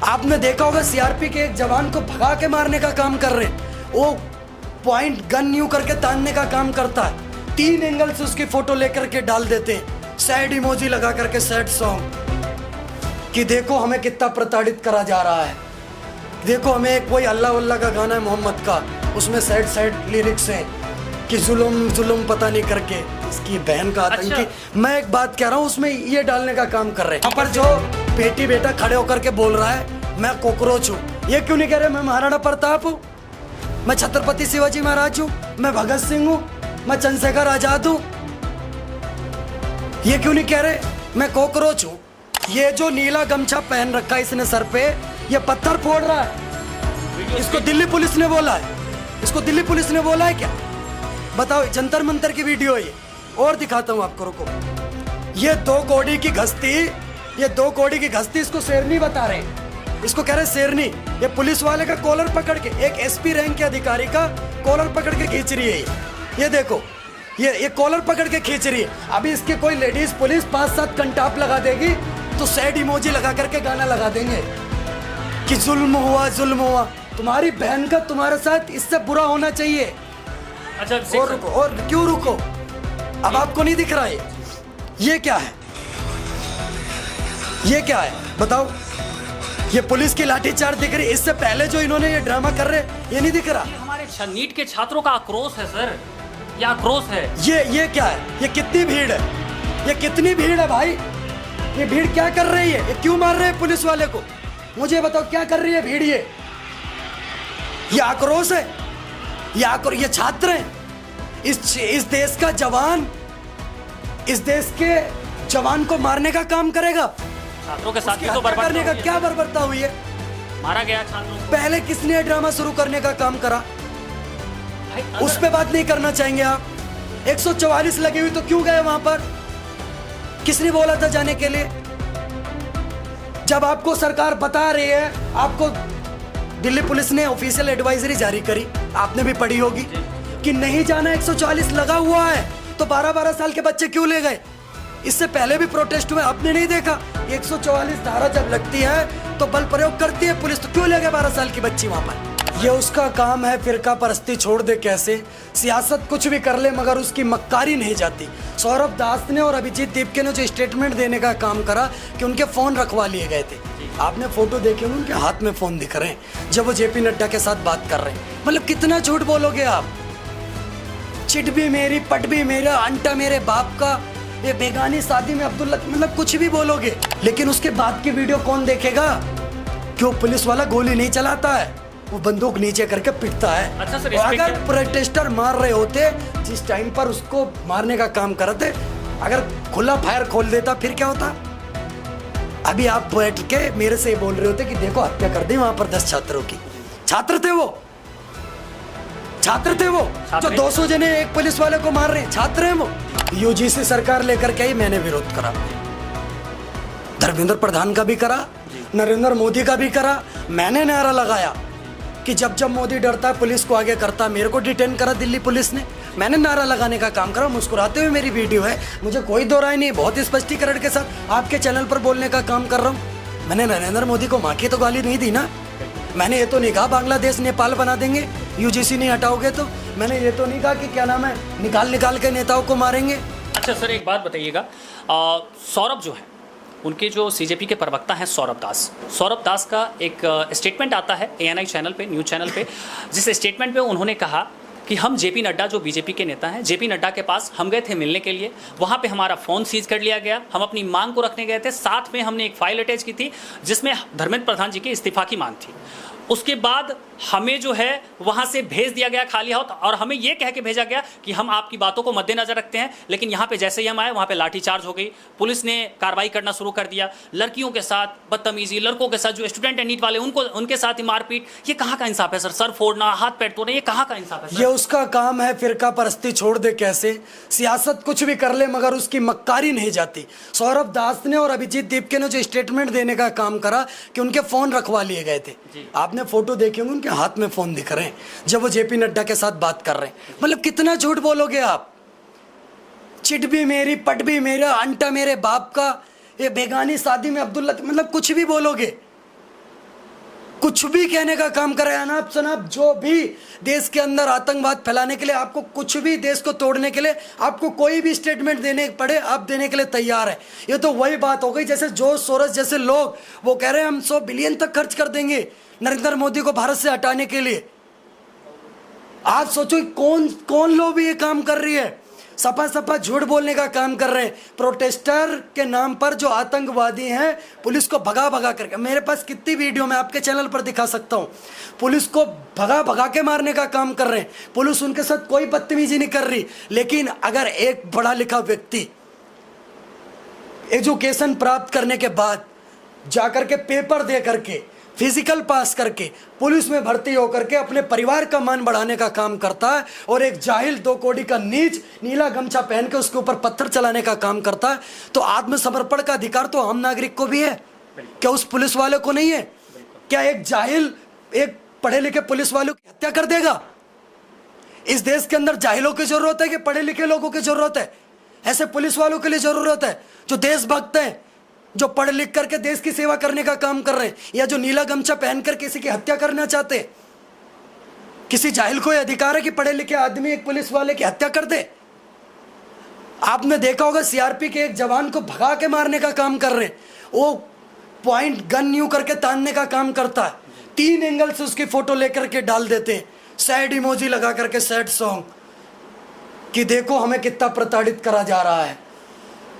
आपने देखा होगा सीआरपी के एक जवान को भगा के मारने का काम कर रहे हैं, वो पॉइंट गन यूं करके तानने का काम करता है, 3 एंगल से उसकी फोटो लेकर के डाल देते हैं, सैड इमोजी लगा करके सैड सॉन्ग कि देखो हमें कितना प्रताड़ित करा जा रहा है, देखो हमें कोई अल्लाह वल्लाह का गाना है मोहम्मद का, उसमें सैड सैड लिरिक्स हैं कि जुल्म जुल्म पता नहीं करके इसकी बहन का आतंकी। अच्छा। मैं एक बात कह रहा हूँ, उसमें ये डालने का काम कर रहे हैं। यहाँ पर जो बेटी बेटा खड़े होकर के बोल रहा है मैं कॉकरोच हूँ, ये क्यों नहीं कह रहे मैं महाराणा प्रताप हूँ, मैं छत्रपति शिवाजी महाराज हूँ, मैं भगत सिंह हूँ, मैं चंद्रशेखर आजाद हूँ, ये क्यों नहीं कह रहे मैं कॉकरोच हूँ। ये जो नीला गमछा पहन रखा है इसने सर पे, ये पत्थर फोड़ रहा है, इसको दिल्ली पुलिस ने बोला है, इसको दिल्ली पुलिस ने बोला है क्या बताओ। जंतर मंतर की वीडियो है ये, और दिखाता हूं आपको, रुको। ये 2 कौड़ी की घस्ती, ये 2 कौड़ी की घस्ती इसको शेरनी बता रहे हैं, इसको कह रहे हैं शेरनी। ये पुलिस वाले का कॉलर पकड़ के, एक एसपी रैंक के अधिकारी का कॉलर पकड़ के खींच रही है ये देखो, ये कॉलर पकड़ के खींच रही है। अभी इसके कोई लेडीज पुलिस 5-7 कंटाप लगा देगी तो सैड इमोजी लगा करके गाना लगा देंगे कि जुल्म हुआ। तुम्हारी बहन का तुम्हारे साथ इससे बुरा होना चाहिए। अच्छा, और क्यों रुको, अब आपको नहीं दिख रहा है ये क्या है, ये क्या है बताओ। ये पुलिस की लाठीचार्ज दिख रही है, इससे पहले जो इन्होंने ये ड्रामा कर रहे ये नहीं दिख रहा। ये हमारे नीट के छात्रों का आक्रोश है सर, ये आक्रोश है। ये क्या है, ये कितनी भीड़ है, ये कितनी भीड़ है भाई, ये भीड़ क्या कर रही है, ये क्यों मार रहे हैं पुलिस वाले को, मुझे बताओ क्या कर रही है भीड़। ये आक्रोश है, ये छात्र हैं, इस देश का जवान इस देश के जवान को मारने का काम करेगा। छात्रों के साथ तो बर्बाद करने का क्या बर्बरता हुई है, मारा गया छात्रों। पहले किसने ड्रामा शुरू करने का काम करा, उस पे बात नहीं करना चाहेंगे आप। 144 लगी हुई तो क्यों गए वहां पर, किसने बोला था जाने के लिए। जब आपको सरकार बता रही है, आपको दिल्ली पुलिस ने ऑफिशियल एडवाइजरी जारी करी, आपने भी पढ़ी होगी कि नहीं जाना, 144 लगा हुआ है, तो 12-12 साल के बच्चे क्यों ले गए। इससे पहले भी प्रोटेस्ट हुए, आपने नहीं देखा 144 धारा जब लगती है तो बल प्रयोग करती है पुलिस, तो क्यों ले गए 12 साल की बच्ची वहां पर। ये उसका काम है, फिरका परस्ती छोड़ दे कैसे, सियासत कुछ भी कर ले मगर उसकी मक्कारी नहीं जाती। सौरभ दास ने और अभिजीत दीपके ने जो स्टेटमेंट देने का काम करा कि उनके फोन रखवा लिए गए थे, आपने फोटो देखे होंगे, उनके हाथ में फोन दिख रहे हैं जब वो जेपी नड्डा के साथ बात कर रहे हैं। मतलब कितना झूठ बोलोगे आप, चिट भी मेरी पट भी मेरा, अंटा मेरे बाप का, ये बेगानी शादी में अब्दुल्ला, मतलब कुछ भी बोलोगे, लेकिन उसके बाद की वीडियो कौन देखेगा। क्यों, पुलिस वाला गोली नहीं चलाता है, वो बंदूक नीचे करके पिटता है। अच्छा सर, अगर प्रोटेस्टर मार रहे होते जिस टाइम पर उसको मारने का काम करते, अगर खुला फायर खोल देता फिर क्या होता। अभी आप बैठ के मेरे से बोल रहे होते कि देखो हत्या कर दी वहां पर 10 छात्रों की, छात्र थे वो जो 200 जने एक पुलिस वाले को मार रहे हैं, छात्र हैं वो। यूजीसी सरकार लेकर के ही मैंने विरोध करा, धर्मेंद्र प्रधान का भी करा, नरेंद्र मोदी का भी करा। मैंने नारा लगाया कि जब जब मोदी डरता है पुलिस को आगे करता, मेरे को डिटेन करा दिल्ली पुलिस ने, मैंने नारा लगाने का काम करा। मुस्कुराते हुए मेरी वीडियो है, मुझे कोई दो राय नहीं, बहुत स्पष्टीकरण के साथ आपके चैनल पर बोलने का काम कर रहा हूँ। मैंने नरेंद्र मोदी को माँ की तो गाली नहीं दी ना, मैंने ये तो नहीं कहा बांग्लादेश नेपाल बना देंगे यूजीसी नहीं हटाओगे तो, मैंने ये तो नहीं कहा कि क्या नाम है निकाल के नेताओं को मारेंगे। अच्छा सर, एक बात बताइएगा, सौरभ जो है उनके जो सीजेपी के प्रवक्ता हैं सौरभ दास का एक स्टेटमेंट आता है ANI चैनल पे, न्यूज़ चैनल पे, जिस स्टेटमेंट पे उन्होंने कहा कि हम जेपी नड्डा जो बीजेपी के नेता हैं, जेपी नड्डा के पास हम गए थे मिलने के लिए, वहाँ पे हमारा फ़ोन सीज कर लिया गया, हम अपनी मांग को रखने गए थे, साथ में हमने एक फाइल अटैच की थी जिसमें धर्मेंद्र प्रधान जी के इस्तीफा की मांग थी। उसके बाद हमें जो है वहाँ से भेज दिया गया खाली हाथ, और हमें ये कह के भेजा गया कि हम आपकी बातों को मद्देनजर रखते हैं, लेकिन यहाँ पे जैसे ही हम आए वहाँ पे लाठीचार्ज हो गई, पुलिस ने कार्रवाई करना शुरू कर दिया, लड़कियों के साथ बदतमीजी, लड़कों के साथ जो स्टूडेंट है नीट वाले उनके साथ ही मारपीट। ये कहाँ का इंसाफ है सर फोड़ना, हाथ पैर तोड़ना, ये कहाँ का इंसाफ है सर? ये उसका काम है, फिरका परस्ती छोड़ दे कैसे, सियासत कुछ भी कर ले मगर उसकी मक्कारी नहीं जाती। सौरभ दास ने और अभिजीत दीपके ने जो स्टेटमेंट देने का काम करा कि उनके फोन रखवा लिए गए थे, आपने फोटो देखे होंगे, उनके हाथ में फोन दिख रहे हैं जब वो जेपी नड्डा के साथ बात कर रहे हैं। मतलब कितना झूठ बोलोगे आप, चिट भी मेरी पट भी मेरा, अंटा मेरे बाप का, ये बेगानी शादी में अब्दुल्ला, मतलब कुछ भी बोलोगे। कुछ भी कहने का काम करे अनाप शनाप, जो भी देश के अंदर आतंकवाद फैलाने के लिए, आपको कुछ भी देश को तोड़ने के लिए, आपको कोई भी स्टेटमेंट देने पड़े, आप देने के लिए तैयार है। ये तो वही बात हो गई जैसे जॉर्ज सोरोस जैसे लोग वो कह रहे हैं हम 100 बिलियन तक खर्च कर देंगे नरेंद्र मोदी को भारत से हटाने के लिए। आप सोचो कौन कौन लोग ये काम कर रही है, सपा सपा झूठ बोलने का काम कर रहे हैं। प्रोटेस्टर के नाम पर जो आतंकवादी हैं, पुलिस को भगा भगा करके, मेरे पास कितनी वीडियो मैं आपके चैनल पर दिखा सकता हूं, पुलिस को भगा भगा के मारने का काम कर रहे हैं। पुलिस उनके साथ कोई बदतमीजी नहीं कर रही। लेकिन अगर एक पढ़ा लिखा व्यक्ति एजुकेशन प्राप्त करने के बाद जाकर के पेपर दे करके, फिजिकल पास करके, पुलिस में भर्ती होकर के अपने परिवार का मान बढ़ाने का काम करता है, और एक जाहिल 2 कौड़ी का नीच नीला गमछा पहन के उसके ऊपर पत्थर चलाने का काम करता है, तो आत्मसमर्पण का अधिकार तो आम नागरिक को भी है, क्या उस पुलिस वाले को नहीं है? क्या एक जाहिल एक पढ़े लिखे पुलिस वालों की हत्या कर देगा? इस देश के अंदर जाहिलों की जरूरत है कि पढ़े लिखे लोगों की जरूरत है? ऐसे पुलिस वालों के लिए जरूरत है जो देशभक्त हैं, जो पढ़ लिख करके देश की सेवा करने का काम कर रहे हैं, या जो नीला गमछा पहनकर किसी की हत्या करना चाहते हैं? किसी जाहिल को यह अधिकार है कि पढ़े लिखे आदमी एक पुलिस वाले की हत्या कर दे? आपने देखा होगा सीआरपी के एक जवान को भगा के मारने का काम कर रहे हैं, वो पॉइंट गन यूं करके तानने का काम करता है, 3 एंगल से उसकी फोटो लेकर के डाल देते हैं, सैड इमोजी लगा करके, सैड सॉन्ग, कि देखो हमें कितना प्रताड़ित करा जा रहा है,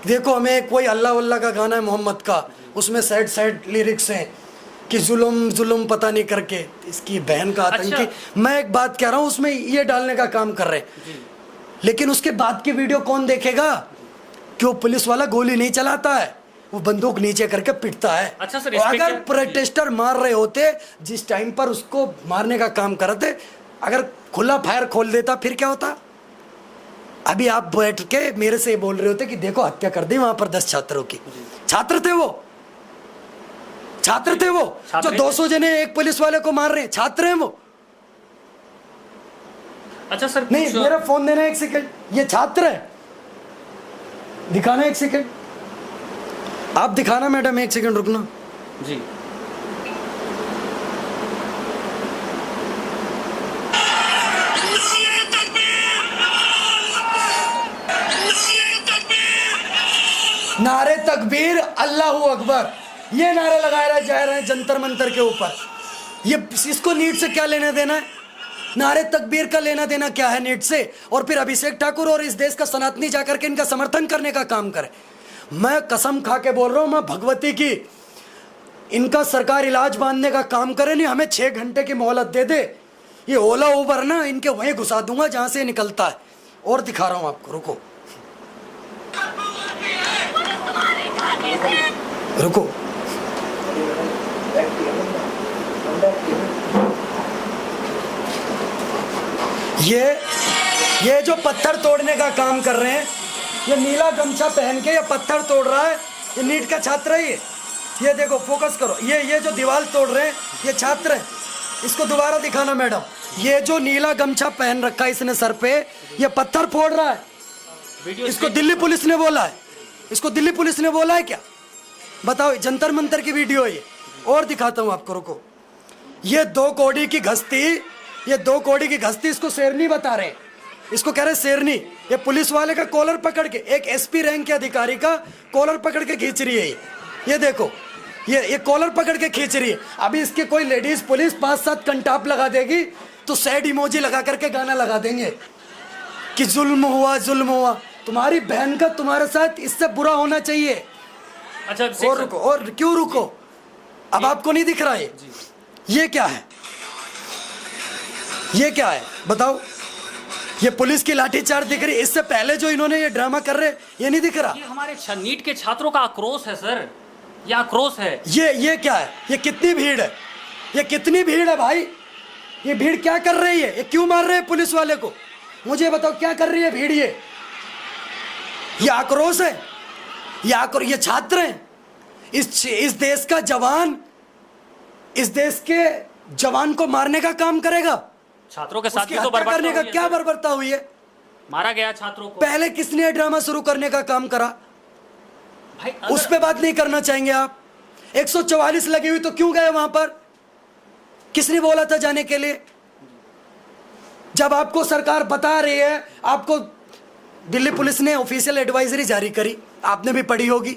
देखो हमें कोई अल्लाह वल्लाह का गाना है मोहम्मद का, उसमें सैड सैड लिरिक्स हैं कि जुल्म जुल्म पता नहीं करके इसकी बहन का आतंकी। अच्छा। मैं एक बात कह रहा हूँ, उसमें ये डालने का काम कर रहे हैं, लेकिन उसके बाद की वीडियो कौन देखेगा? कि वो पुलिस वाला गोली नहीं चलाता है, वो बंदूक नीचे करके पिटता है। अच्छा सर, अगर प्रोटेस्टर मार रहे होते जिस टाइम पर उसको मारने का काम करते, अगर खुला फायर खोल देता फिर क्या होता? अभी आप बैठ के मेरे से बोल रहे होते कि देखो हत्या कर दी वहां पर 10 छात्रों की। छात्र थे वो, छात्र थे वो, जो 200 जने एक पुलिस वाले को मार रहे हैं, छात्र हैं वो। अच्छा सर, नहीं, मेरा फोन देना 1 सेकंड, ये छात्र है, दिखाना 1 सेकंड, आप दिखाना मैडम, 1 सेकंड रुकना जी। नारे तकबीर अल्लाहू अकबर, ये नारे लगाए जा रहे हैं जंतर मंतर के ऊपर। ये इसको नीट से क्या लेना देना है? नारे तकबीर का लेना देना क्या है नीट से? और फिर अभिषेक ठाकुर और इस देश का सनातनी जाकर के इनका समर्थन करने का काम करे। मैं कसम खा के बोल रहा हूं, मैं भगवती की, इनका सरकार इलाज बांधने का काम करे, नहीं हमें 6 घंटे की मोहलत दे दे, ये ओला उबर ना इनके वहीं घुसा दूंगा जहां से निकलता है। और दिखा रहा हूं आपको, रुको रुको, ये जो पत्थर तोड़ने का काम कर रहे हैं, ये नीला गमछा पहन के ये पत्थर तोड़ रहा है, ये नीट का छात्र है। ये देखो, फोकस करो, ये जो दीवार तोड़ रहे हैं ये छात्र है। इसको दोबारा दिखाना मैडम, ये जो नीला गमछा पहन रखा है इसने सर पे, ये पत्थर फोड़ रहा है। इसको दिल्ली पुलिस ने बोला है, इसको दिल्ली पुलिस ने बोला है क्या? बताओ, जंतर मंतर की वीडियो है ये। और दिखाता हूं आपको, रुको, ये 2 कौड़ी की घस्ती, ये 2 कौड़ी की घस्ती, इसको शेरनी बता रहे हैं, इसको कह रहे शेरनी। ये पुलिस वाले का कॉलर पकड़ के, एक एसपी रैंक के अधिकारी का कॉलर पकड़ के खींच रही है ये देखो, ये कॉलर पकड़ के खींच रही है। अभी इसके कोई लेडीज पुलिस 5-7 कंटाप लगा देगी तो सैड इमोजी लगा करके गाना लगा देंगे कि जुल्म हुआ, जुल्म हुआ। तुम्हारी बहन का तुम्हारे साथ इससे बुरा होना चाहिए। अच्छा, और रुको, और क्यों रुको? अब आपको नहीं दिख रहा है ये क्या है? ये क्या है बताओ? ये पुलिस की लाठीचार्ज दिख रही है। इससे पहले जो इन्होंने ये ड्रामा कर रहे, ये नहीं दिख रहा? ये हमारे नीट के छात्रों का आक्रोश है सर, ये आक्रोश है। ये क्या है? ये कितनी भीड़ है? ये कितनी भीड़ है भाई? ये भीड़ क्या कर रही है? ये क्यों मार रहे हैं पुलिस वाले को? मुझे बताओ, क्या कर रही है भीड़? ये आक्रोश है, ये छात्र हैं। इस देश का जवान, इस देश के जवान को मारने का काम करेगा। छात्रों के साथ भी तो बर्बाद करने का क्या बर्बरता हुई है? मारा गया छात्रों को। पहले किसने ड्रामा शुरू करने का काम करा भाई? उस पे बात नहीं करना चाहेंगे आप? 144 लगी हुई तो क्यों गए वहां पर? किसने बोला था जाने के लिए? जब आपको सरकार बता रही है, आपको दिल्ली पुलिस ने ऑफिशियल एडवाइजरी जारी करी, आपने भी पढ़ी होगी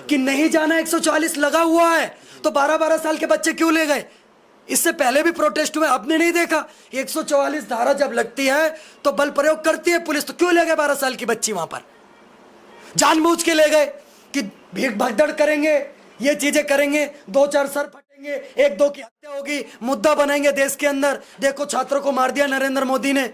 कि नहीं जाना, 144 लगा हुआ है, तो 12-12 साल के बच्चे क्यों ले गए? इससे पहले भी प्रोटेस्ट हुए, आपने नहीं देखा? 144 धारा जब लगती है तो बल प्रयोग करती है पुलिस, तो क्यों ले गए 12 साल की बच्ची वहां पर? जानबूझ के ले गए कि भीख भगदड़ करेंगे, ये चीजें करेंगे, 2-4 सर फटेंगे, 1-2 की हत्या होगी, मुद्दा बनाएंगे देश के अंदर। देखो छात्रों को मार दिया नरेंद्र मोदी ने,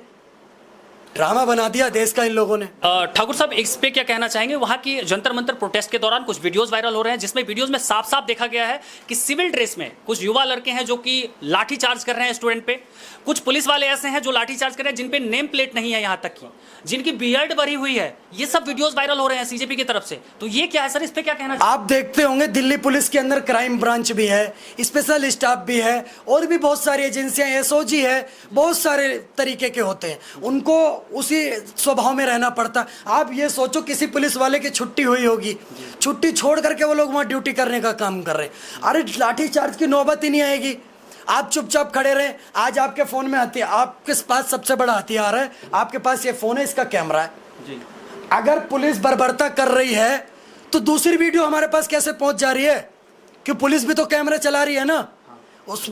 ड्रामा बना दिया देश का इन लोगों ने। ठाकुर साहब, इस पे क्या कहना चाहेंगे? वहां की जंतर मंतर प्रोटेस्ट के दौरान कुछ वीडियोस वायरल हो रहे हैं जिसमें वीडियोस में साफ साफ देखा गया है कि सिविल ड्रेस में कुछ युवा लड़के हैं जो कि लाठी चार्ज कर रहे हैं स्टूडेंट पे। कुछ पुलिस वाले ऐसे हैं जो लाठी चार्ज कर रहे हैं जिन पे नेम प्लेट नहीं है, यहां तक की जिनकी बियर्ड भरी हुई है। ये सब वीडियोस वायरल हो रहे हैं सीजेपी की तरफ से, तो ये क्या है सर? इस पे क्या कहना? आप देखते होंगे दिल्ली पुलिस के अंदर क्राइम ब्रांच भी है, स्पेशल स्टाफ भी है, और भी बहुत सारी एजेंसियां, एसओजी है, बहुत सारे तरीके के होते हैं, उनको उसी स्वभाव में रहना पड़ता। आप ये सोचो किसी पुलिस वाले की छुट्टी हुई होगी, छुट्टी छोड़ करके वो लोग वहां ड्यूटी करने का काम कर रहे हैं। अरे लाठी चार्ज की नौबत ही नहीं आएगी, आप चुपचाप खड़े रहे। आज आपके फोन में हथियार, आपके पास सबसे बड़ा हथियार है, आपके पास ये फोन है, इसका कैमरा है जी। अगर पुलिस बर्बरता कर रही है तो दूसरी वीडियो हमारे पास कैसे पहुंच जा रही है? कि पुलिस भी तो कैमरा चला रही है ना। उस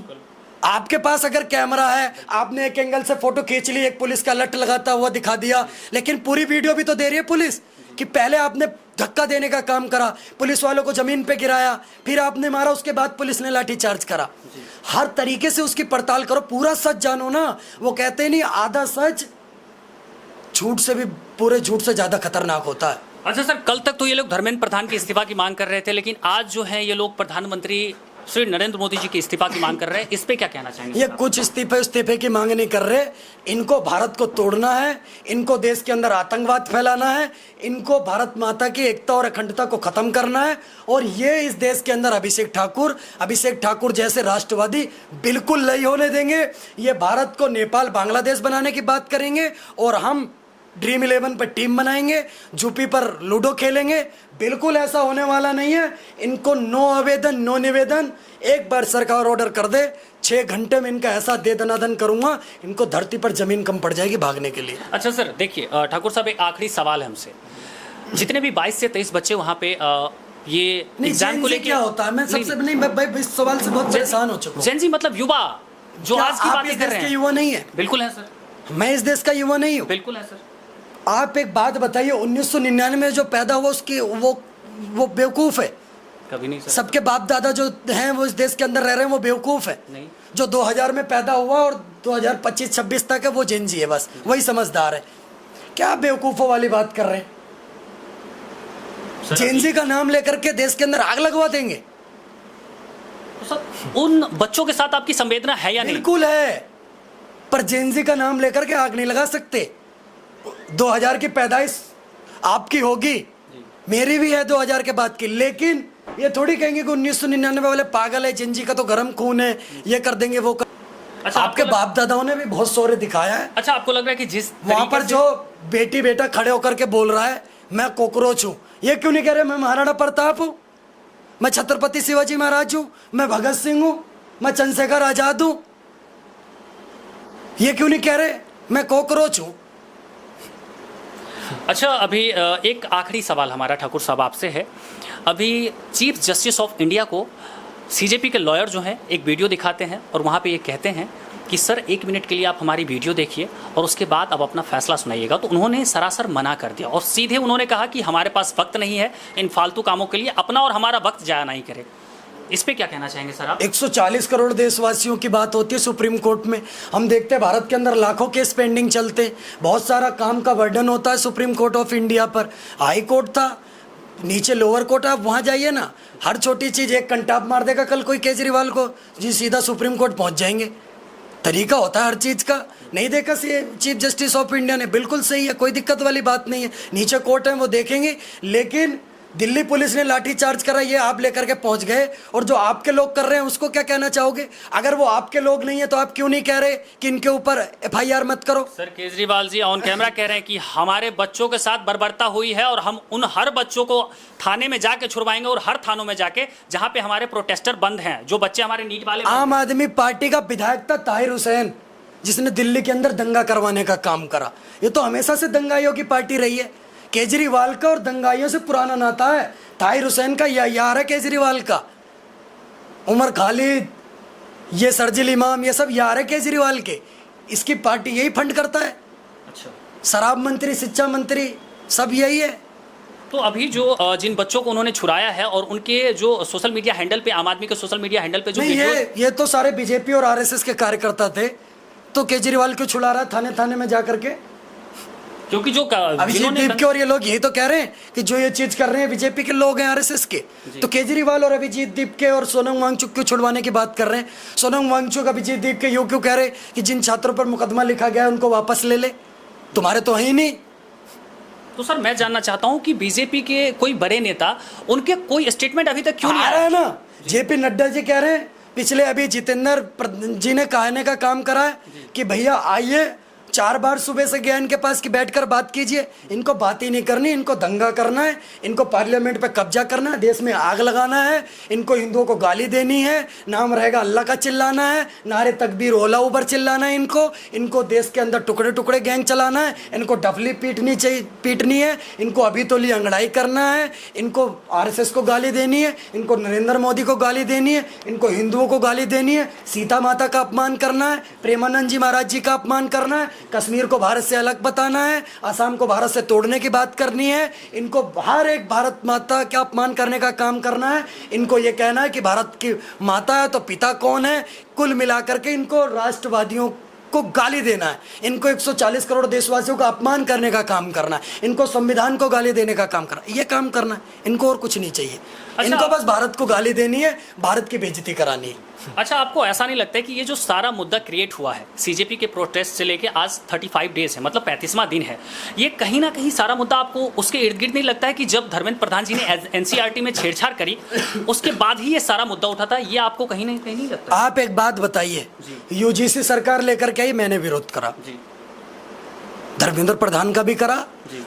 आपके पास अगर कैमरा है, आपने एक एंगल से फोटो खींच ली, एक पुलिस का लट लगाता हुआ दिखा दिया, लेकिन पूरी वीडियो भी तो दे रही है पुलिस कि पहले आपने धक्का देने का काम करा, पुलिस वालों को जमीन पे गिराया, फिर आपने मारा, उसके बाद पुलिस ने लाठी चार्ज करा। हर तरीके से उसकी पड़ताल करो, पूरा सच जानो ना। वो कहते नहीं, आधा सच झूठ से भी, पूरे झूठ से ज्यादा खतरनाक होता है। अच्छा सर, कल तक तो ये लोग धर्मेंद्र प्रधान के इस्तीफा की मांग कर रहे थे, लेकिन आज जो है ये लोग प्रधानमंत्री श्री नरेंद्र मोदी जी के इस्तीफा की मांग कर रहे हैं। इस पे क्या कहना चाहेंगे? ये कुछ इस्तीफे की मांग नहीं कर रहे, इनको भारत को तोड़ना है, इनको देश के अंदर आतंकवाद फैलाना है, इनको भारत माता की एकता और अखंडता को खत्म करना है। और ये इस देश के अंदर अभिषेक ठाकुर जैसे राष्ट्रवादी बिल्कुल नहीं होने देंगे। ये भारत को नेपाल बांग्लादेश बनाने की बात करेंगे और हम ड्रीम 11 पर टीम बनाएंगे, यूपी पर लूडो खेलेंगे। बिल्कुल ऐसा होने वाला नहीं है। इनको नो आवेदन नो निवेदन, एक बार सरकार ऑर्डर कर दे, 6 घंटे में इनका ऐसा दे दनादन करूंगा, इनको धरती पर जमीन कम पड़ जाएगी भागने के लिए। अच्छा सर, देखिए ठाकुर साहब, एक आखिरी सवाल है हमसे। जितने भी 22 से 23 बच्चे वहाँ पे ये एग्जाम को लेकर क्या होता है, मैं सबसे नहीं, मैं इस सवाल से बहुत परेशान हो चुका हूँ। जेनजी मतलब युवा जो आज की बातें कर रहे हैं। युवा नहीं है? बिल्कुल है सर। मैं इस देश का युवा नहीं हूँ। बिल्कुल है सर। आप एक बात बताइए, 1999 में जो पैदा हुआ उसकी वो बेवकूफ़ है? कभी नहीं सर। सबके बाप दादा जो हैं वो इस देश के अंदर रह रहे हैं, वो बेवकूफ़ है नहीं। जो 2000 में पैदा हुआ और 2025-26 तक है, वो जेनजी है, बस वही समझदार है। क्या बेवकूफ़ों वाली बात कर रहे हैं? जेनजी का नाम लेकर के देश के अंदर आग लगवा देंगे? तो सर, उन बच्चों के साथ आपकी संवेदना है या नहीं? बिल्कुल है, पर जेनजी का नाम लेकर के आग नहीं लगा सकते। 2000 की पैदाइश आपकी होगी, मेरी भी है 2000 के बाद की, लेकिन ये थोड़ी कहेंगे कि 1999 वाले पागल है, जेनजी का तो गर्म खून है, ये कर देंगे वो कर। अच्छा, आपके बाप दादाओं ने भी बहुत शौर्य दिखाया है। अच्छा, आपको लग रहा है कि जिस वहां पर जो बेटी बेटा खड़े होकर के बोल रहा है मैं कॉकरोच हूं, ये क्यों नहीं कह रहे मैं महाराणा प्रताप हूं, मैं छत्रपति शिवाजी महाराज हूं, मैं भगत सिंह हूं, मैं चंद्रशेखर आजाद हूं? ये क्यों नहीं कह रहे मैं कॉकरोच हूं? अच्छा, अभी एक आखिरी सवाल हमारा ठाकुर साहब आपसे है। अभी चीफ जस्टिस ऑफ इंडिया को सीजेपी के लॉयर जो हैं एक वीडियो दिखाते हैं और वहाँ पे ये कहते हैं कि सर 1 मिनट के लिए आप हमारी वीडियो देखिए और उसके बाद आप अपना फैसला सुनाइएगा। तो उन्होंने सरासर मना कर दिया और सीधे उन्होंने कहा कि हमारे पास वक्त नहीं है इन फालतू कामों के लिए, अपना और हमारा वक्त जाया नहीं करे। इस पे क्या कहना चाहेंगे सर आप? 140 करोड़ देशवासियों की बात होती है सुप्रीम कोर्ट में, हम देखते हैं भारत के अंदर लाखों केस पेंडिंग चलते, बहुत सारा काम का बर्डन होता है सुप्रीम कोर्ट ऑफ इंडिया पर। हाई कोर्ट था, नीचे लोअर कोर्ट, आप वहाँ जाइए ना, हर छोटी चीज़ एक कंटाप मार देगा कल कोई केजरीवाल को जी, सीधा सुप्रीम कोर्ट पहुँच जाएंगे। तरीका होता है हर चीज़ का। नहीं देखा चीफ जस्टिस ऑफ इंडिया ने, बिल्कुल सही है, कोई दिक्कत वाली बात नहीं है, नीचे कोर्ट है वो देखेंगे, लेकिन दिल्ली पुलिस ने लाठी चार्ज करा, ये आप लेकर के पहुंच गए, और जो आपके लोग कर रहे हैं उसको क्या कहना चाहोगे? अगर वो आपके लोग नहीं है तो आप क्यों नहीं कह रहे कि इनके ऊपर एफआईआर मत करो? Sir Kejriwal ji on camera कह रहे हैं कि हमारे बच्चों के साथ बर्बरता हुई है और हम उन हर बच्चों को थाने में जाके छुड़वाएंगे, और हर थानों में जाके जहां पे हमारे प्रोटेस्टर बंद हैं, जो बच्चे हमारे नीट वाले। आम आदमी पार्टी का विधायक था ताहिर हुसैन, जिसने दिल्ली के अंदर दंगा करवाने का काम करा। ये तो हमेशा से दंगाइयों की पार्टी रही है। केजरीवाल का और दंगाइयों से पुराना नाता है। ताहिर हुसैन का यार है केजरीवाल का। उमर खालिद, ये सरजिल इमाम, ये सब यार है केजरीवाल के। इसकी पार्टी यही फंड करता है। अच्छा, शराब मंत्री, शिक्षा मंत्री, सब यही है। तो अभी जो जिन बच्चों को उन्होंने छुड़ाया है और उनके जो सोशल मीडिया हैंडल पे, आम आदमी के सोशल मीडिया हैंडल पे जो नहीं, ये तो सारे बीजेपी और आरएसएस के कार्यकर्ता थे, तो केजरीवाल क्यों छुड़ा रहा है थाने थाने में जाकर के? क्योंकि जो अभिजीत दीपके और ये लोग यही तो कह रहे हैं कि जो ये चीज कर रहे हैं बीजेपी के लोग हैं, आरएसएस के। तो केजरीवाल और अभिजीत दीपके और सोनम वांगचुक क्यों छुड़वाने की बात कर रहे हैं? सोनम वांगचुक, अभिजीत दीपके यूं क्यों कह रहे कि जिन छात्रों पर मुकदमा लिखा गया है उनको वापस ले ले? तुम्हारे तो है ही नहीं। तो सर मैं जानना चाहता हूं कि बीजेपी के कोई बड़े नेता, उनके कोई स्टेटमेंट अभी तक क्यों नहीं आ रहा है ना? जेपी नड्डा जी कह रहे हैं, पिछले अभी जितेंद्र जी ने कहने का काम करा है कि भैया आइए, 4 बार सुबह से गया इनके पास कि बैठकर बात कीजिए। इनको बात ही नहीं करनी, इनको दंगा करना है, इनको पार्लियामेंट पे कब्जा करना है, देश में आग लगाना है, इनको हिंदुओं को गाली देनी है, नाम रहेगा अल्लाह का चिल्लाना है, नारे तकबीर ओला उबर चिल्लाना है, इनको देश के अंदर टुकड़े टुकड़े गैंग चलाना है, इनको डफली पीटनी है, इनको अभी तो ली अंगड़ाई करना है, इनको आरएसएस को गाली देनी है, इनको नरेंद्र मोदी को गाली देनी है, इनको हिंदुओं को गाली देनी है, सीता माता का अपमान करना है, प्रेमानंद जी महाराज जी का अपमान करना है, कश्मीर को भारत से अलग बताना है, असम को भारत से तोड़ने की बात करनी है, इनको हर एक भारत माता का अपमान करने का काम करना है, इनको ये कहना है कि भारत की माता है तो पिता कौन है। कुल मिलाकर के इनको राष्ट्रवादियों को गाली देना है, इनको 140 करोड़ देशवासियों का अपमान करने का काम करना है, इनको संविधान को गाली देने का काम करना है, ये काम करना है इनको, और कुछ नहीं चाहिए। इनको बस भारत को गाली देनी है, भारत की बेइज्जती करानी है। अच्छा, आपको ऐसा नहीं लगता है कि ये जो सारा मुद्दा क्रिएट हुआ है सीजेपी के प्रोटेस्ट से लेके आज 35 डेज है, मतलब 35वां दिन है, ये कहीं ना कहीं सारा मुद्दा आपको उसके इर्द गिर्द नहीं लगता है कि जब धर्मेंद्र प्रधान जी ने एनसीईआरटी में छेड़छाड़ करी उसके बाद ही ये सारा मुद्दा उठा था? ये आपको कहीं ना कहीं नहीं लगता? आप एक बात बताइए, यूजीसी सरकार लेकर के आई, मैंने विरोध करा, धर्मेंद्र प्रधान का भी करा,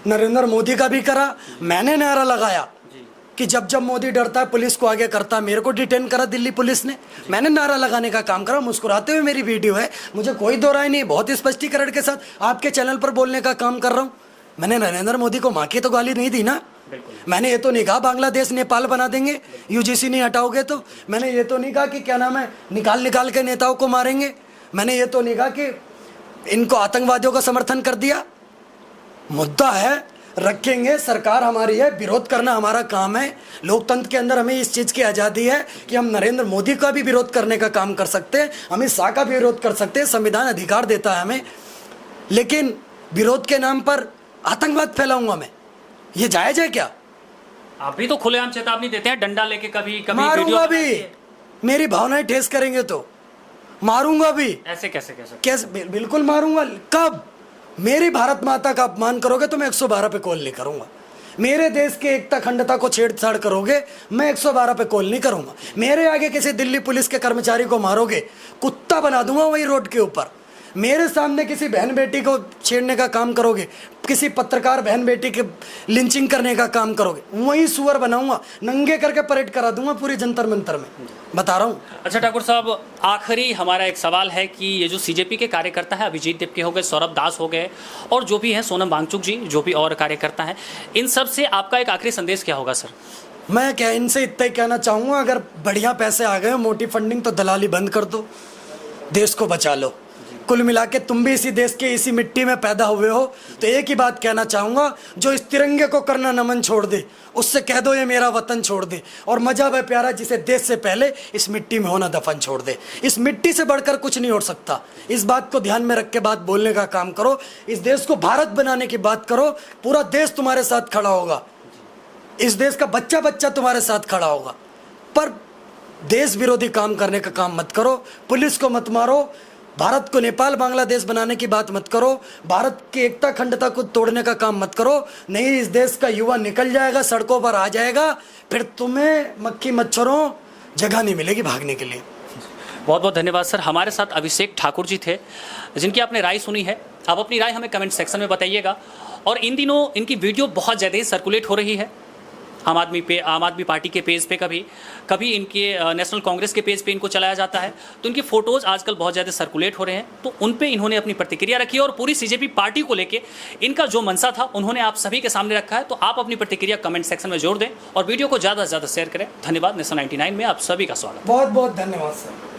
नरेंद्र मोदी का भी करा, मैंने नारा लगाया कि जब जब मोदी डरता है पुलिस को आगे करता है। मेरे को डिटेन करा दिल्ली पुलिस ने, मैंने नारा लगाने का काम करा, मुस्कुराते हुए मेरी वीडियो है, मुझे कोई दो राय नहीं, बहुत स्पष्टीकरण के साथ आपके चैनल पर बोलने का काम कर रहा हूँ। मैंने नरेंद्र मोदी को माँ की तो गाली नहीं दी ना, मैंने ये तो नहीं कहा बांग्लादेश नेपाल बना देंगे यूजीसी नहीं हटाओगे तो, मैंने ये तो नहीं कहा कि क्या नाम है निकाल के नेताओं को मारेंगे, मैंने ये तो नहीं कहा कि इनको आतंकवादियों का समर्थन कर दिया। मुद्दा है, रखेंगे, सरकार हमारी है, विरोध करना हमारा काम है। लोकतंत्र के अंदर हमें इस चीज़ की आज़ादी है कि हम नरेंद्र मोदी का भी विरोध करने का काम कर सकते हैं, अमित शाह का भी विरोध कर सकते हैं, संविधान अधिकार देता है हमें। लेकिन विरोध के नाम पर आतंकवाद फैलाऊंगा मैं, ये जायज है क्या? आप भी तो खुलेआम चेतावनी देते हैं, डंडा लेके कभी मारूंगा भी, मेरी भावनाएं ठेस करेंगे तो मारूंगा भी। ऐसे कैसे? बिल्कुल मारूंगा। कब? मेरी भारत माता का अपमान करोगे तो मैं 112 पे कॉल नहीं करूंगा, मेरे देश के एकता अखंडता को छेड़छाड़ करोगे मैं 112 पे कॉल नहीं करूंगा, मेरे आगे किसी दिल्ली पुलिस के कर्मचारी को मारोगे कुत्ता बना दूंगा वही रोड के ऊपर, मेरे सामने किसी बहन बेटी को छेड़ने का काम करोगे, किसी पत्रकार बहन बेटी के लिंचिंग करने का काम करोगे, वही सुअर बनाऊंगा, नंगे करके परेड करा दूंगा पूरी जंतर मंतर में, बता रहा हूँ। अच्छा ठाकुर साहब, आखिरी हमारा एक सवाल है कि ये जो सीजेपी के कार्यकर्ता है, अभिजीत दीपके हो गए, सौरभ दास हो गए और जो भी हैं सोनम वांगचुक जी, जो भी और कार्यकर्ता हैं, इन सब से आपका एक आखिरी संदेश क्या होगा सर? मैं क्या इनसे इतना ही कहना चाहूँगा, अगर बढ़िया पैसे आ गए, मोटी फंडिंग, तो दलाली बंद कर दो, देश को बचा लो। कुल मिला के तुम भी इसी देश के इसी मिट्टी में पैदा हुए हो, तो एक ही बात कहना चाहूँगा, जो इस तिरंगे को करना नमन छोड़ दे, उससे कह दो ये मेरा वतन छोड़ दे, और मजहब है प्यारा जिसे देश से पहले इस मिट्टी में होना दफन छोड़ दे। इस मिट्टी से बढ़कर कुछ नहीं हो सकता, इस बात को ध्यान में रख के बात बोलने का काम करो, इस देश को भारत बनाने की बात करो, पूरा देश तुम्हारे साथ खड़ा होगा, इस देश का बच्चा बच्चा तुम्हारे साथ खड़ा होगा, पर देश विरोधी काम करने का काम मत करो, पुलिस को मत मारो, भारत को नेपाल बांग्लादेश बनाने की बात मत करो, भारत की एकता अखंडता को तोड़ने का काम मत करो, नहीं इस देश का युवा निकल जाएगा, सड़कों पर आ जाएगा, फिर तुम्हें मक्खी मच्छरों जगह नहीं मिलेगी भागने के लिए। बहुत बहुत धन्यवाद सर। हमारे साथ अभिषेक ठाकुर जी थे, जिनकी आपने राय सुनी है। आप अपनी राय हमें कमेंट सेक्शन में बताइएगा। और इन दिनों इनकी वीडियो बहुत ज़्यादा ही सर्कुलेट हो रही है आम आदमी पार्टी के पेज पे, कभी इनके नेशनल कांग्रेस के पेज पे इनको चलाया जाता है। तो इनकी फ़ोटोज़ आजकल बहुत ज़्यादा सर्कुलेट हो रहे हैं, तो उन पे इन्होंने अपनी प्रतिक्रिया रखी है और पूरी सीजेपी पार्टी को लेके इनका जो मनसा था उन्होंने आप सभी के सामने रखा है। तो आप अपनी प्रतिक्रिया कमेंट सेक्शन में जोड़ दें और वीडियो को ज़्यादा से ज़्यादा शेयर करें। धन्यवाद। नेशन 99 में आप सभी का स्वागत। बहुत बहुत धन्यवाद सर।